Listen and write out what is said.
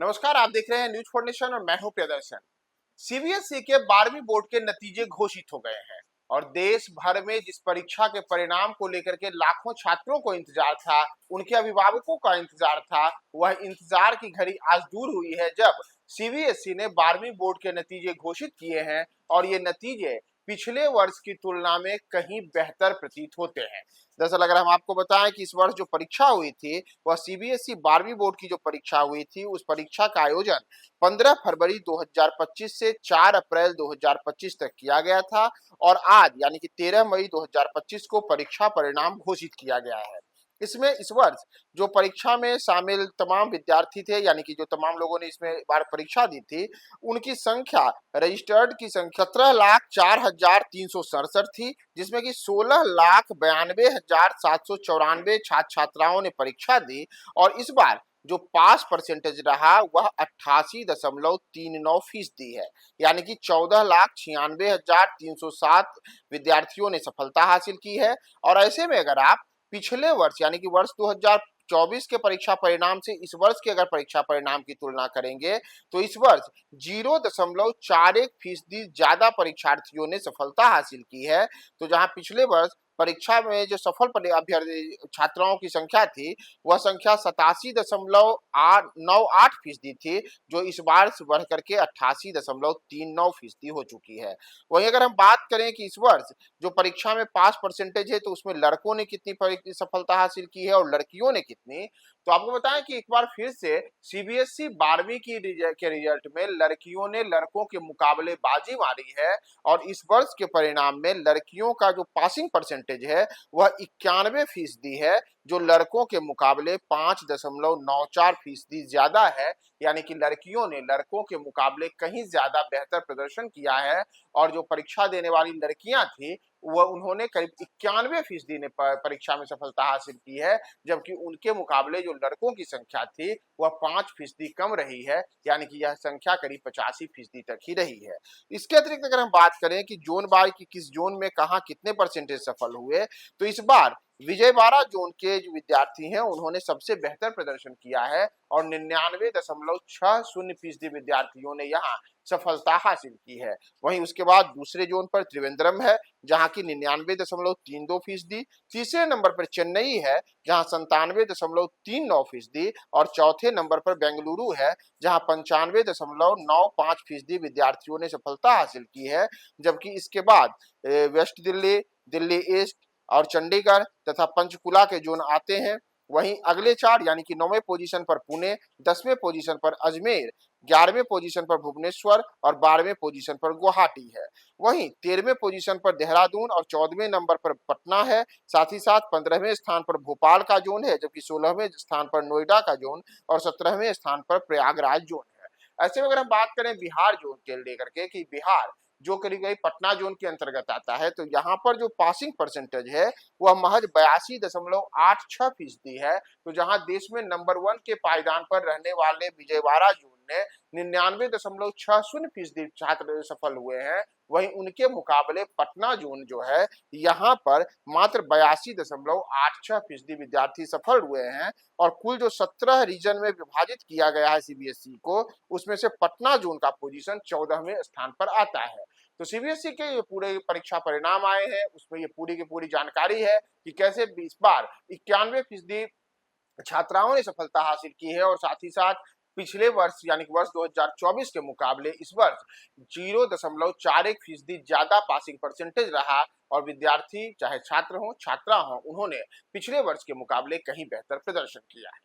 नमस्कार, आप देख रहे हैं न्यूज फॉर नेशन और मैं हूं प्रियदर्शन। सीबीएसई के 12वीं बोर्ड के नतीजे घोषित हो गए हैं और देश भर में जिस परीक्षा के परिणाम को लेकर के लाखों छात्रों को इंतजार था, उनके अभिभावकों का इंतजार था, वह इंतजार की घड़ी आज दूर हुई है जब सीबीएसई ने 12वीं बोर्ड के नतीजे घोषित किए हैं और ये नतीजे पिछले वर्ष की तुलना में कहीं बेहतर प्रतीत होते हैं। दरअसल अगर हम आपको बताएं कि इस वर्ष जो परीक्षा हुई थी वह सीबीएसई 12वीं बोर्ड की जो परीक्षा हुई थी, उस परीक्षा का आयोजन 15 फरवरी 2025 से 4 अप्रैल 2025 तक किया गया था और आज यानी कि 13 मई 2025 को परीक्षा परिणाम घोषित किया गया है। इसमें इस वर्ष जो परीक्षा में शामिल तमाम विद्यार्थी थे, यानी कि जो तमाम लोगों ने इसमें बार परीक्षा दी थी, उनकी संख्या रजिस्टर्ड की संख्या 17,04,367 थी, जिसमें कि 16,92,794 छात्र छात्राओं ने परीक्षा दी और इस बार जो पास परसेंटेज रहा वह 88.39% है, यानी कि 14,96,307 विद्यार्थियों ने सफलता हासिल की है। और ऐसे में अगर आप पिछले वर्ष यानी कि वर्ष 2024 के परीक्षा परिणाम से इस वर्ष के अगर परीक्षा परिणाम की तुलना करेंगे तो इस वर्ष 0.41% ज्यादा परीक्षार्थियों ने सफलता हासिल की है। तो जहां पिछले वर्ष परीक्षा में जो सफल अभ्यर्थी छात्राओं की संख्या थी वह संख्या 87.98% थी, जो इस बार से बढ़ करके 88.39% हो चुकी है। वहीं अगर हम बात करें कि इस वर्ष जो परीक्षा में पास परसेंटेज है तो उसमें लड़कों ने कितनी सफलता हासिल की है और लड़कियों ने कितनी, तो आपको बताएं कि एक बार फिर से सीबीएसई 12वीं के रिजल्ट में लड़कियों ने लड़कों के मुकाबले बाजी मारी है और इस वर्ष के परिणाम में लड़कियों का जो पासिंग परसेंटेज है वह 91% है, जो लड़कों के मुकाबले 5.94% ज्यादा है। यानी कि लड़कियों ने लड़कों के मुकाबले कहीं ज्यादा बेहतर प्रदर्शन किया है और जो परीक्षा देने वाली लड़कियां थी वह उन्होंने करीब 91% ने परीक्षा में सफलता हासिल की है, जबकि उनके मुकाबले जो लड़कों की संख्या थी वह 5% कम रही है, यानी कि यह संख्या करीब 85% तक ही रही है। इसके अतिरिक्त अगर हम बात करें कि जोन बाय की किस जोन में कहाँ कितने परसेंटेज सफल हुए, तो इस बार विजयवाड़ा जोन के जो विद्यार्थी हैं उन्होंने सबसे बेहतर प्रदर्शन किया है और 99.60% विद्यार्थियों ने यहाँ सफलता हासिल की है। वहीं उसके बाद दूसरे जोन पर त्रिवेंद्रम है जहां की 99.32%, तीसरे नंबर पर चेन्नई है जहां 97.39% और चौथे नंबर पर बेंगलुरु है जहां 95.95% विद्यार्थियों ने सफलता हासिल की है। जबकि इसके बाद वेस्ट दिल्ली, दिल्ली ईस्ट और चंडीगढ़ तथा पंचकुला के जोन आते हैं। वहीं अगले 4 यानी कि 9वें पोजीशन पर पुणे, 10वें पोजीशन पर अजमेर, 11वें पोजीशन पर भुवनेश्वर और 12वें पोजीशन पर गुवाहाटी है। वहीं 13वें पोजीशन पर देहरादून और 14वें नंबर पर पटना है। साथ ही साथ 15वें स्थान पर भोपाल का जोन है, जबकि 16वें स्थान पर नोएडा का जोन और 17वें स्थान पर प्रयागराज जोन है। ऐसे में अगर हम बात करें बिहार जोन के लेकर के कि बिहार जो करीब करीब पटना जोन के अंतर्गत आता है, तो यहाँ पर जो पासिंग परसेंटेज है वह महज 82.86% है। तो जहां देश में नंबर 1 के पायदान पर रहने वाले विजयवाड़ा जोन ने 99.60% छात्र सफल हुए हैं, वहीं उनके मुकाबले पटना जोन जो है यहाँ पर मात्र 82.86% विद्यार्थी सफल हुए हैं। और कुल जो 17 रीजन में विभाजित किया गया है सीबीएसई को, उसमें से पटना जोन का पोजीशन 14वें स्थान पर आता है। तो सीबीएसई के ये पूरे परीक्षा परिणाम आए हैं, उसमें ये पूरी की पूरी जानकारी है कि कैसे इस बार 91% छात्राओं ने सफलता हासिल की है और साथ ही साथ पिछले वर्ष यानी कि वर्ष 2024 के मुकाबले इस वर्ष 0.41% ज्यादा पासिंग परसेंटेज रहा और विद्यार्थी चाहे छात्र हो छात्रा हो, उन्होंने पिछले वर्ष के मुकाबले कहीं बेहतर प्रदर्शन किया है।